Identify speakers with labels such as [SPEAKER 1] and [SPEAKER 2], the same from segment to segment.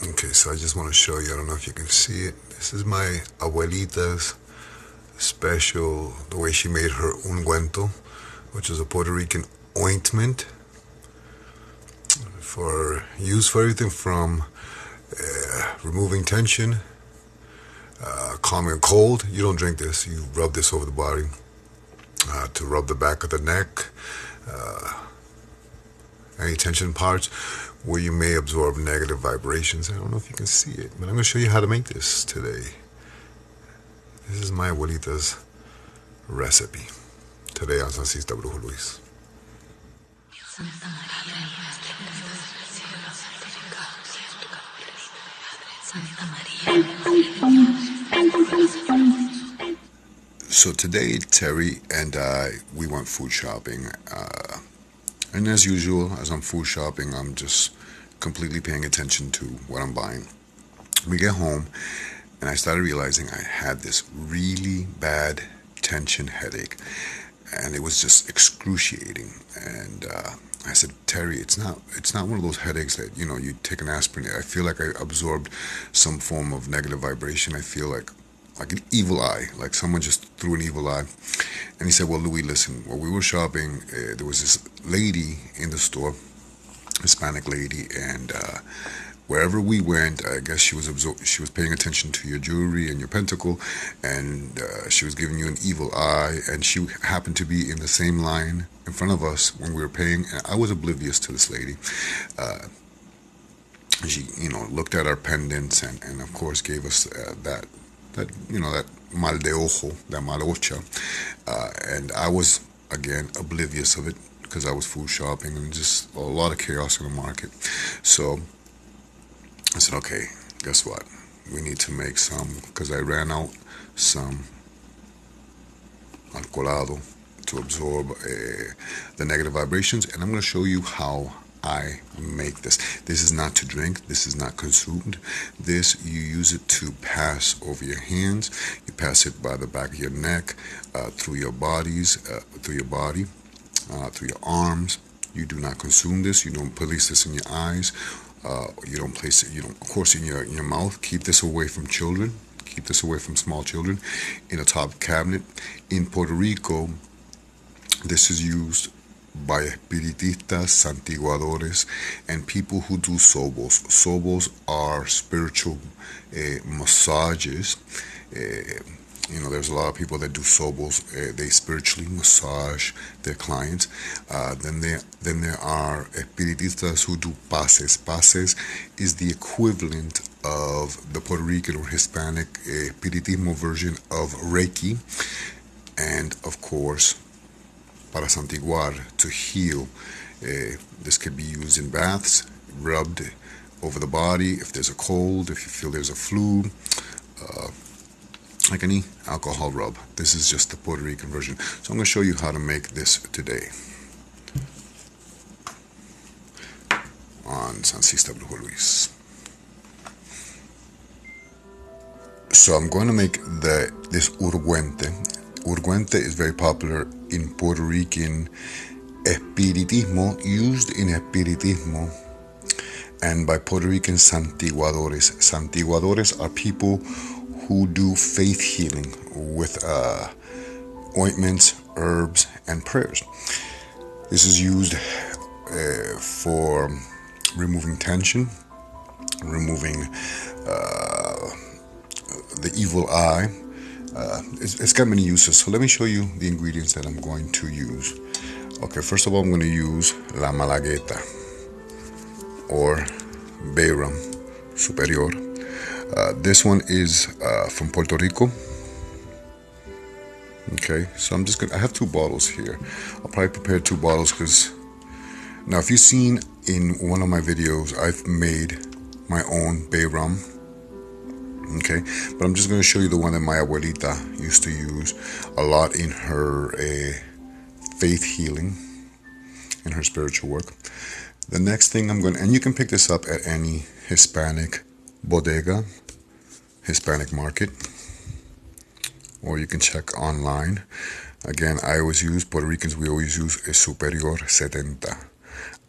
[SPEAKER 1] Okay, so I just want to show you, I don't know if you can see it. This is my abuelita's special, the way she made her ungüento, which is a Puerto Rican ointment for use for everything from removing tension, calming a cold. You don't drink this, you rub this over the body to rub the back of the neck, any tension parts where you may absorb negative vibrations. I don't know if you can see it, but I'm going to show you how to make this today. This is my abuelita's recipe today on Sancista Brujo Luis. So today, Terry and I, we went food shopping. And as usual, as I'm food shopping, I'm just completely paying attention to what I'm buying. We get home, and I started realizing I had this really bad tension headache, and it was just excruciating. And I said, Terry, it's not one of those headaches that you take an aspirin. I feel like I absorbed some form of negative vibration. I feel like an evil eye, like someone just threw an evil eye. And he said, well, Louis, listen, while we were shopping, there was this lady in the store, Hispanic lady, and wherever we went, I guess she was paying attention to your jewelry and your pentacle, and she was giving you an evil eye, and she happened to be in the same line in front of us when we were paying, and I was oblivious to this lady. She, looked at our pendants and of course gave us that mal de ojo, that malocha, and I was again oblivious of it because I was food shopping and just a lot of chaos in the market. So I said, okay, guess what? We need to make some, because I ran out some Alcoholado to absorb the negative vibrations, and I'm going to show you how I make this. This is not to drink. This is not consumed. This, you use it to pass over your hands. You pass it by the back of your neck, through your bodies, through your body, through your arms. You do not consume this. You don't place this in your eyes. You don't place it. You don't, of course, in your mouth. Keep this away from children. Keep this away from small children. In a top cabinet. In Puerto Rico, this is used by espiritistas, santiguadores, and people who do sobos. Sobos are spiritual massages. There's a lot of people that do sobos. They spiritually massage their clients. Then there are espiritistas who do pases. Pases is the equivalent of the Puerto Rican or Hispanic espiritismo version of Reiki, and of course, para santiguar, to heal. This could be used in baths, rubbed over the body if there's a cold, if you feel there's a flu, like any alcohol rub. This is just the Puerto Rican version. So I'm going to show you how to make this today on Sancista Brujo Luis. So I'm going to make this urguente. Urguente is very popular in Puerto Rican espiritismo, used in espiritismo, and by Puerto Rican santiguadores. Santiguadores are people who do faith healing with ointments, herbs, and prayers. This is used for removing tension, removing the evil eye. It's got many uses, so let me show you the ingredients that I'm going to use. Okay, first of all, I'm going to use la malagueta, or Bay Rum Superior. This one is from Puerto Rico. Okay, so I have 2 bottles here. I'll probably prepare 2 bottles because, now if you've seen in one of my videos, I've made my own Bay Rum. Okay, but I'm just going to show you the one that my abuelita used to use a lot in her faith healing, in her spiritual work. The next thing and you can pick this up at any Hispanic bodega, Hispanic market, or you can check online. Again, I always use, Puerto Ricans, we always use a Superior 70,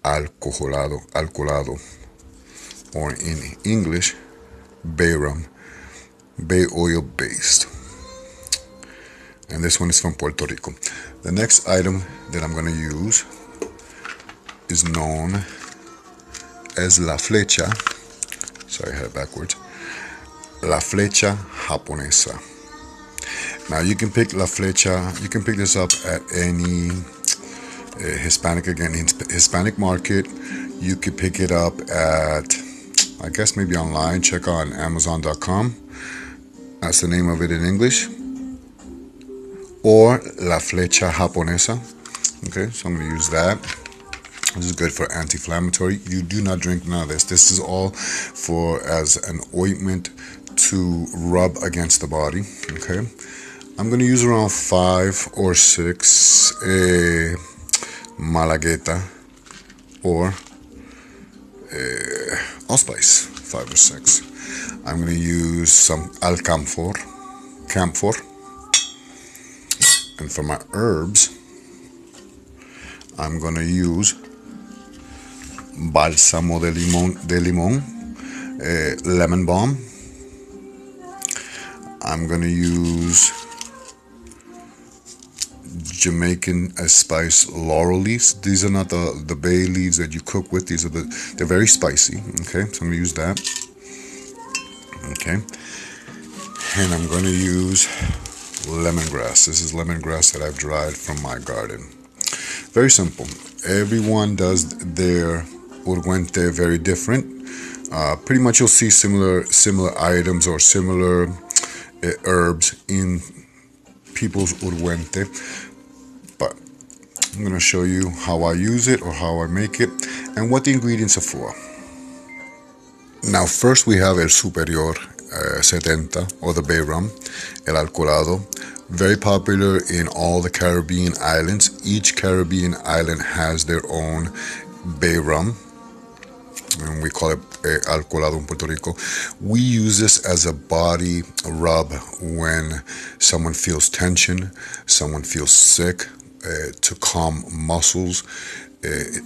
[SPEAKER 1] Alcoholado. or in English, bay rum, bay oil based. And this one is from Puerto Rico. The next item that I'm going to use is known as la flecha. Sorry, I had it backwards. La flecha japonesa. Now you can pick la flecha, you can pick this up at any Hispanic market. You could pick it up at, I guess maybe online, check on Amazon.com. That's the name of it in English. Or la flecha japonesa. Okay, so I'm going to use that. This is good for anti-inflammatory. You do not drink none of this. This is all for as an ointment to rub against the body. Okay, I'm going to use around 5 or 6 malagueta or allspice, 5 or 6. I'm going to use some camphor. And for my herbs, I'm going to use bálsamo de limón, lemon balm. I'm going to use Jamaican spice laurel leaves. These are not the bay leaves that you cook with. They're very spicy. Okay, so I'm going to use that. Okay, and I'm going to use lemongrass. This is lemongrass that I've dried from my garden. Very simple. Everyone does their ungüento very different. Pretty much you'll see similar items or similar herbs in people's ungüento, but I'm going to show you how I use it or how I make it and what the ingredients are for. Now first we have el superior 70 or the bay rum, el alcoholado. Very popular in all the Caribbean islands. Each Caribbean island has their own bay rum, and we call it Alcoholado in Puerto Rico. We use this as a body rub when someone feels tension, someone feels sick, to calm muscles.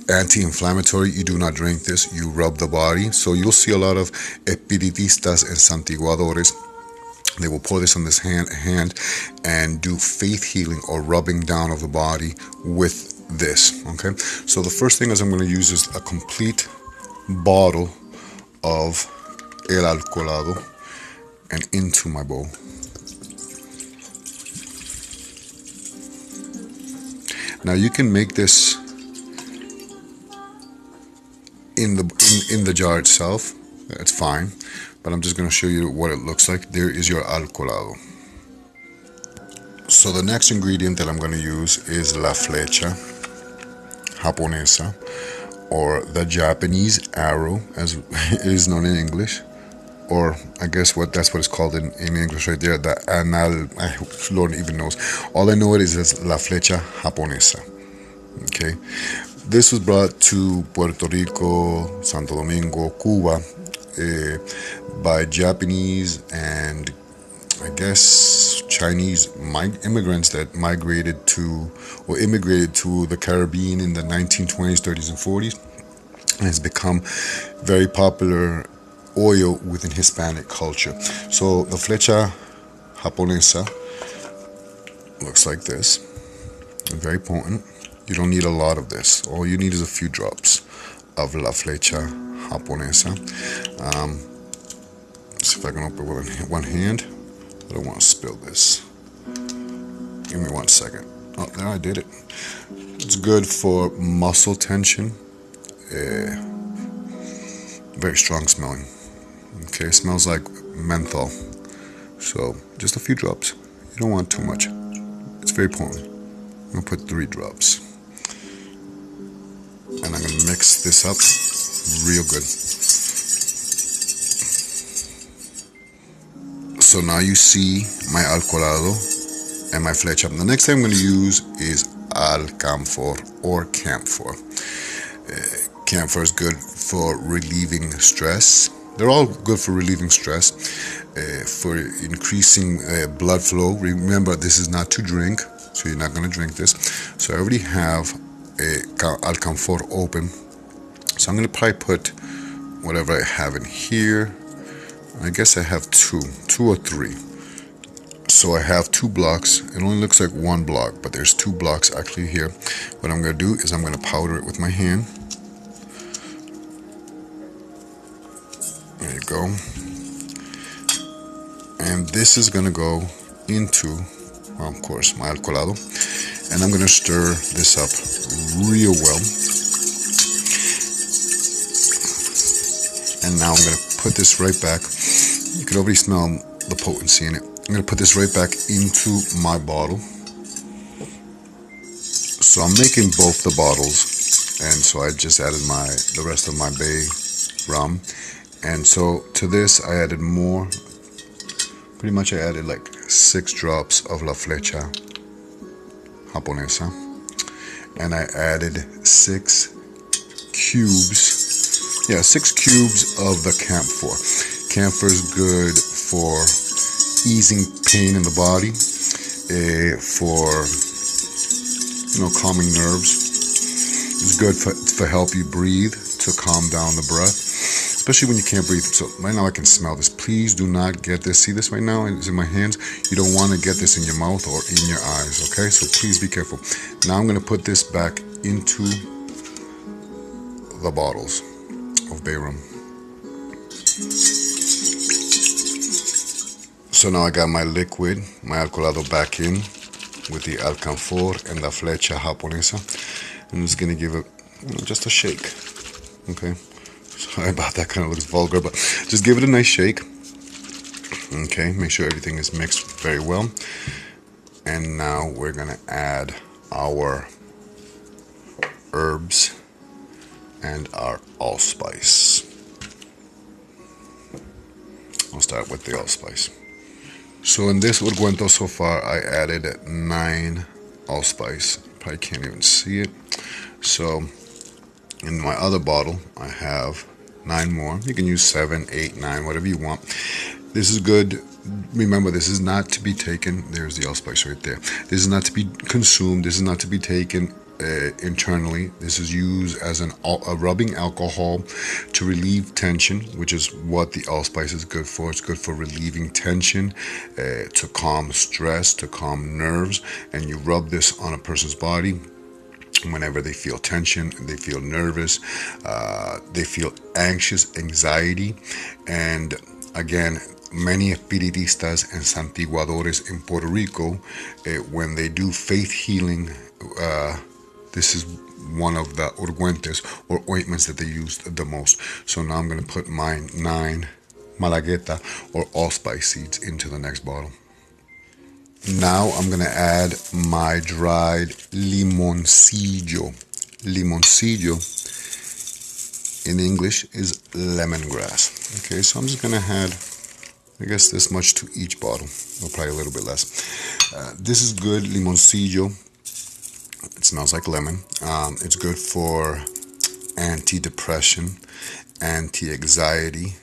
[SPEAKER 1] Anti-inflammatory. You do not drink this, you rub the body. So you'll see a lot of espiritistas and santiguadores. They will pour this on this hand and do faith healing or rubbing down of the body with this. Okay, so the first thing is I'm going to use is a complete bottle of el alcoholado and into my bowl. Now you can make this in the jar itself. That's fine, but I'm just going to show you what it looks like. There is your alcoholado. So the next ingredient that I'm going to use is la flecha japonesa, or the Japanese arrow, as it is known in English, or I guess that's what it's called in English right there. The anal, Lord even knows. All I know it is as la flecha japonesa. Okay, this was brought to Puerto Rico, Santo Domingo, Cuba, by Japanese and I guess Chinese immigrants that immigrated to the Caribbean in the 1920s, 30s, and 40s, and has become very popular oil within Hispanic culture. So the flecha japonesa looks like this. Very potent. You don't need a lot of this. All you need is a few drops of la flecha japonesa. See if I can open with one hand. I don't want to spill this. Give me 1 second. Oh, there, I did it. It's good for muscle tension. Very strong smelling. Okay, it smells like menthol. So just a few drops. You don't want too much. It's very potent. I'm going to put 3 drops. And I'm going to mix this up real good. So now you see my alcoholado and my flecha. The next thing I'm going to use is camphor or camphor. Camphor is good for relieving stress. They're all good for relieving stress, for increasing blood flow. Remember, this is not to drink, so you're not going to drink this. So I already have camphor open. So I'm going to probably put whatever I have in here. I guess I have two or three. So I have 2 blocks. It only looks like 1 block, but there's 2 blocks actually here. What I'm going to do is I'm going to powder it with my hand. There you go. And this is going to go into, well, of course, my alcoholado. And I'm going to stir this up real well. And now I'm going to put this right back. You can already smell the potency in it. I'm going to put this right back into my bottle. So I'm making both the bottles, and so I just added the rest of my Bay Rum. And so to this I added more. Pretty much I added like 6 drops of La Flecha Japonesa, and I added 6 cubes. Yeah, 6 cubes of the camphor. Camphor is good for easing pain in the body, for calming nerves. It's good for help you breathe, to calm down the breath, especially when you can't breathe. So right now I can smell this. Please do not get this. See this right now? It's in my hands. You don't want to get this in your mouth or in your eyes, okay? So please be careful. Now I'm going to put this back into the bottles of Bay Rum. So now I got my liquid, my alcoholado, back in with the alcanfor and la flecha japonesa. I'm just going to give it just a shake. Okay. Sorry about that, kind of looks vulgar, but just give it a nice shake. Okay, make sure everything is mixed very well. And now we're going to add our herbs and our allspice. I'll start with the allspice. So in this ungüento so far, I added 9 allspice. Probably can't even see it. So in my other bottle, I have 9 more. You can use 7, 8, 9, whatever you want. This is good. Remember, this is not to be taken. There's the allspice right there. This is not to be consumed. This is not to be taken internally. This is used as a rubbing alcohol to relieve tension, which is what the allspice is good for. It's good for relieving tension, to calm stress, to calm nerves. And you rub this on a person's body whenever they feel tension, they feel nervous, they feel anxious, anxiety. And again, many espiritistas and santiguadores in Puerto Rico, when they do faith healing, this is one of the ungüentos or ointments that they use the most. So now I'm going to put my 9 malagueta or allspice seeds into the next bottle. Now I'm going to add my dried limoncillo. Limoncillo in English is lemongrass. Okay, so I'm just going to add, I guess, this much to each bottle, or probably a little bit less. This is good limoncillo. It smells like lemon. It's good for anti-depression, anti-anxiety.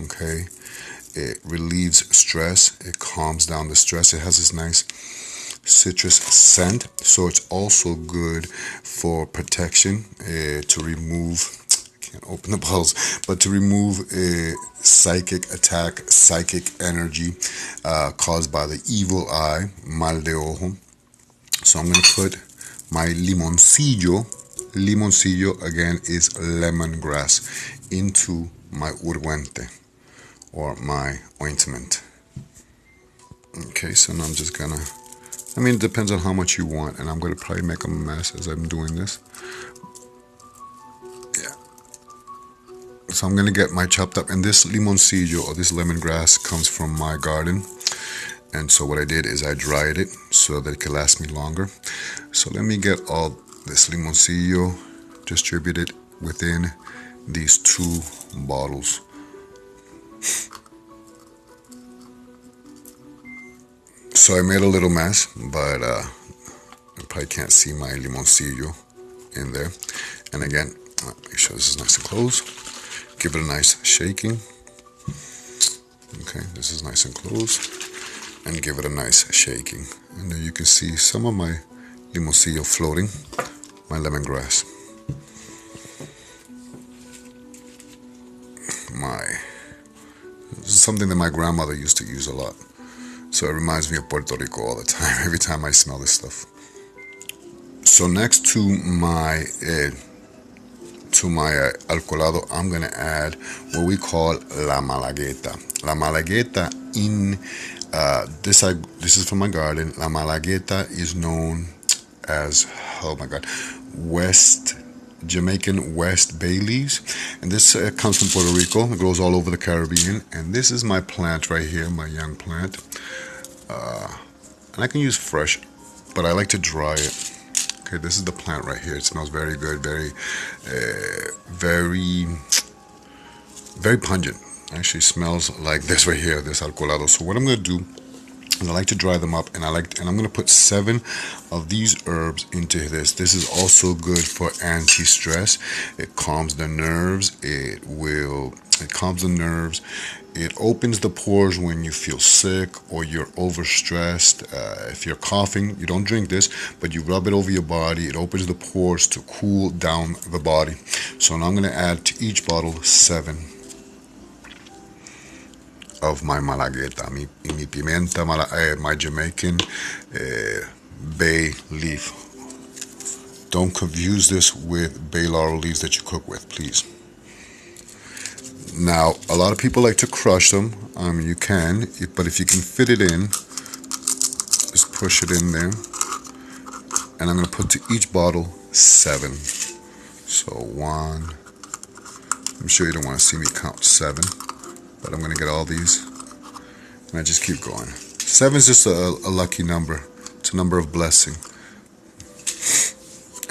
[SPEAKER 1] Okay. It relieves stress. It calms down the stress. It has this nice citrus scent. So it's also good for protection, to remove, I can't open the bottles, but to remove a psychic attack, psychic energy caused by the evil eye, mal de ojo. So I'm going to put my limoncillo. Limoncillo, again, is lemongrass, into my ungüento, or my ointment. Okay, so now I'm just gonna, it depends on how much you want, and I'm gonna probably make a mess as I'm doing this. Yeah. So I'm gonna get my chopped up, and this limoncillo, or this lemongrass, comes from my garden. And so what I did is I dried it so that it could last me longer. So let me get all this limoncillo distributed within these 2 bottles. So I made a little mess, but you probably can't see my limoncillo in there. And again, make sure this is nice and close. Give it a nice shaking. Okay, this is nice and close. And give it a nice shaking. And then you can see some of my limoncillo floating, my lemongrass. This is something that my grandmother used to use a lot. So it reminds me of Puerto Rico all the time, every time I smell this stuff. So next to my alcoholado, I'm going to add what we call la malagueta. La malagueta this is from my garden. La malagueta is known as, oh my God, Jamaican West bay leaves, and this comes from Puerto Rico. It grows all over the Caribbean, and this is my plant right here, my young plant, and I can use fresh, but I like to dry it. Okay, this is the plant right here. It smells very good, very pungent. Actually smells like this right here, this alcoholado. So what I'm going to do is I like to dry them up, and I'm going to put 7 of these herbs into this. This is also good for anti-stress. It calms the nerves. It calms the nerves. It opens the pores when you feel sick or you're overstressed. If you're coughing, you don't drink this, but you rub it over your body. It opens the pores to cool down the body. So now I'm going to add to each bottle 7 of my malagueta, mi pimienta, my Jamaican bay leaf. Don't confuse this with bay laurel leaves that you cook with, please. Now, a lot of people like to crush them. You can, but if you can fit it in, just push it in there. And I'm going to put to each bottle 7. So 1. I'm sure you don't want to see me count 7. But I'm going to get all these, and I just keep going. 7 is just a lucky number. It's a number of blessing.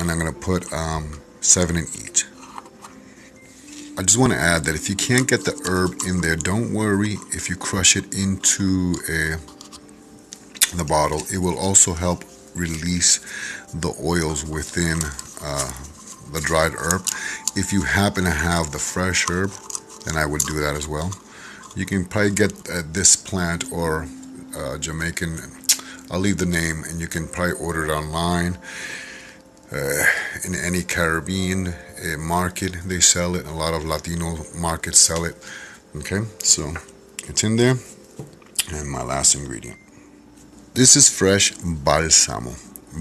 [SPEAKER 1] And I'm going to put 7 in each. I just want to add that if you can't get the herb in there, don't worry if you crush it into the bottle. It will also help release the oils within the dried herb. If you happen to have the fresh herb, then I would do that as well. You can probably get this plant or Jamaican, I'll leave the name, and you can probably order it online. In any Caribbean market, they sell it. A lot of Latino markets sell it. Okay, so it's in there. And my last ingredient. This is fresh balsamo.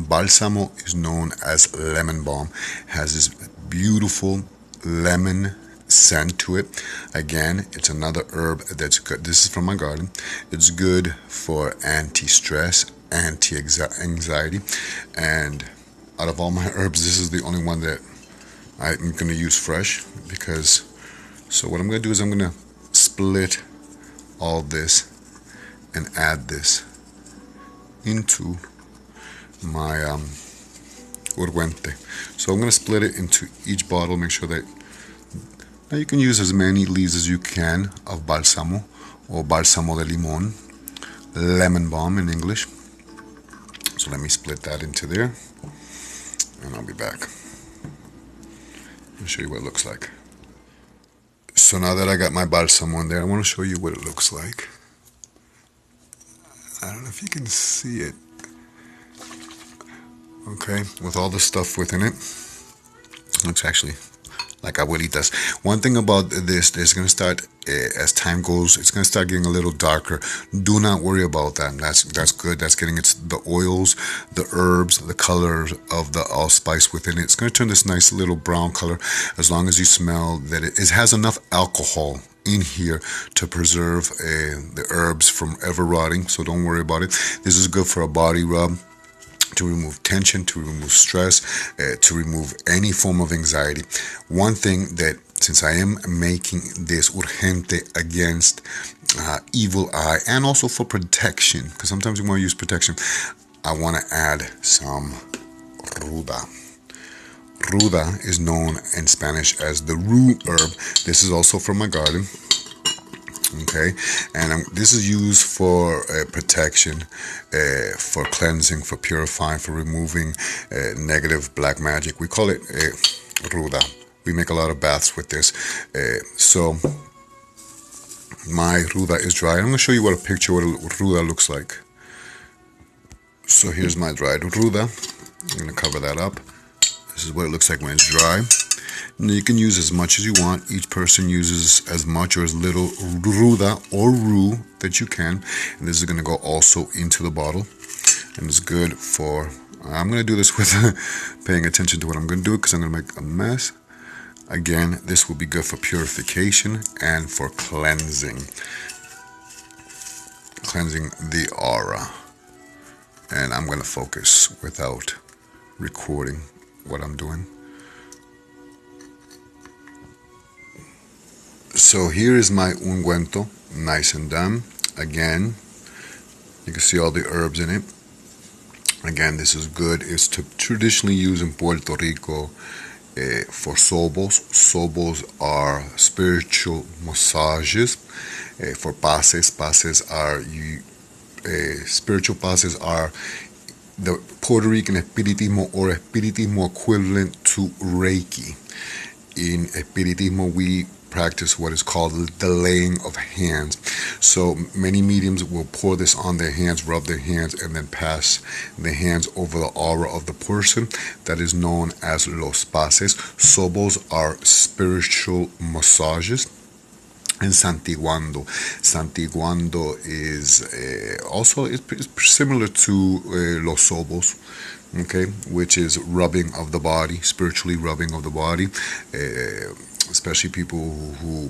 [SPEAKER 1] Balsamo is known as lemon balm. Has this beautiful lemon scent to it. Again, it's another herb that's good. This is from my garden. It's good for anti-stress, anti-anxiety, and out of all my herbs, this is the only one that I'm going to use fresh, because so what I'm going to do is I'm going to split all this and add this into my Ungüento. So I'm going to split it into each bottle, make sure that now you can use as many leaves as you can of balsamo or balsamo de limon, lemon balm in English. So let me split that into there, and I'll be back. I'll show you what it looks like. So now that I got my balsamo in there, I want to show you what it looks like. I don't know if you can see it. Okay, with all the stuff within it. It looks actually like abuelitas. One thing about this, it's going to start, as time goes, it's going to start getting a little darker. Do not worry about that. That's good. That's getting the oils, the herbs, the color of the allspice within it. It's going to turn this nice little brown color as long as you smell that it has enough alcohol in here to preserve the herbs from ever rotting. So don't worry about it. This is good for a body rub, to remove tension, to remove stress, to remove any form of anxiety. One thing that, since I am making this urgente against evil eye, and also for protection, because sometimes you want to use protection, I want to add some ruda. Ruda is known in Spanish as the rue herb. This is also from my garden. Okay, and this is used for protection, for cleansing, for purifying, for removing negative black magic. We call it ruda. We make a lot of baths with this. So my ruda is dry. I'm going to show you what a ruda looks like. So here's my dried ruda. I'm going to cover that up. This is what it looks like when it's dry. Now, you can use as much as you want. Each person uses as much or as little ruda or roux that you can. And this is going to go also into the bottle. And it's good for, I'm going to do this with paying attention to what I'm going to do because I'm going to make a mess. Again, this will be good for purification and for cleansing the aura. And I'm going to focus without recording what I'm doing. So here is my ungüento, nice and done. Again, you can see all the herbs in it. Again, this is good. It's traditionally used in Puerto Rico for sobos. Sobos are spiritual massages. For pases, pases are spiritual pases are the Puerto Rican espiritismo or espiritismo equivalent to Reiki. In espiritismo, we practice what is called the laying of hands. So many mediums will pour this on their hands, rub their hands, and then pass the hands over the aura of the person. That is known as los pases. Sobos are spiritual massages. And santiguando. Santiguando is also it's similar to los sobos, okay, which is rubbing of the body, spiritually rubbing of the body. Especially people who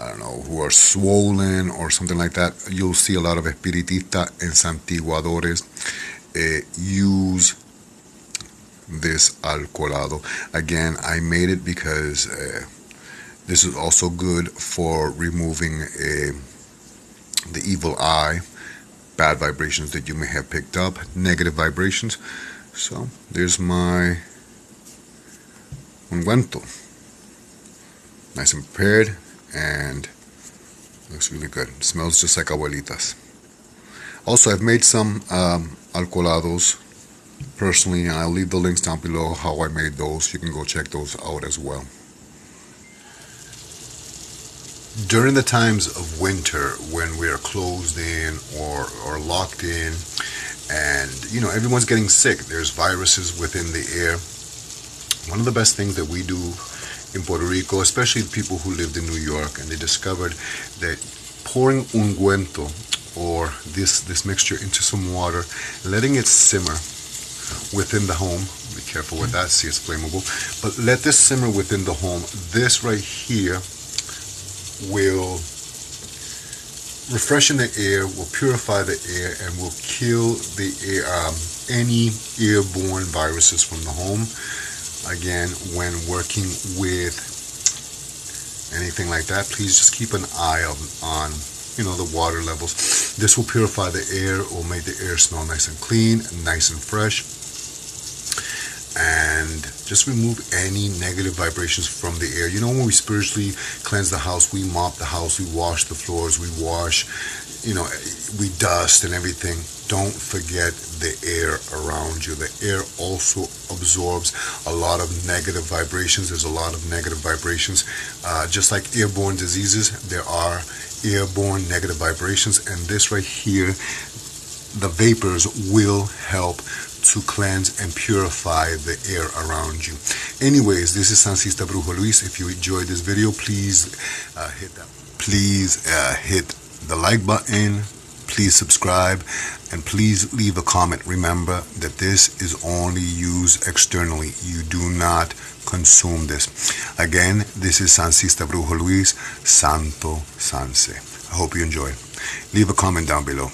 [SPEAKER 1] I don't know, who are swollen or something like that. You'll see a lot of espiritistas and santiguadores use this alcoholado. Again, I made it because this is also good for removing the evil eye, bad vibrations that you may have picked up, negative vibrations. So there's my ungüento. Nice and prepared, and looks really good. It smells just like abuelitas. Also, I've made some alcoholados personally, and I'll leave the links down below how I made those. You can go check those out as well. During the times of winter, when we are closed in or locked in, and everyone's getting sick, there's viruses within the air. One of the best things that we do in Puerto Rico, especially people who lived in New York, and they discovered that pouring ungüento or this mixture into some water, letting it simmer within the home. Be careful with that, see it's flammable. But let this simmer within the home. This right here will refreshen the air, will purify the air, and will kill the air, any airborne viruses from the home. Again, when working with anything like that, please just keep an eye on the water levels. This will purify the air, will make the air smell nice and clean, nice and fresh, and just remove any negative vibrations from the air. When we spiritually cleanse the house, we mop the house, we wash the floors, we wash, we dust and everything. Don't forget the air around you. The air also absorbs a lot of negative vibrations. There's a lot of negative vibrations. Just like airborne diseases, there are airborne negative vibrations. And this right here, the vapors will help to cleanse and purify the air around you. Anyways, this is Sancista Brujo Luis. If you enjoyed this video, please hit the like button. Please subscribe, and please leave a comment. Remember that this is only used externally. You do not consume this. Again, this is Sancista Brujo Luis, Santo Sanse. I hope you enjoyed. Leave a comment down below.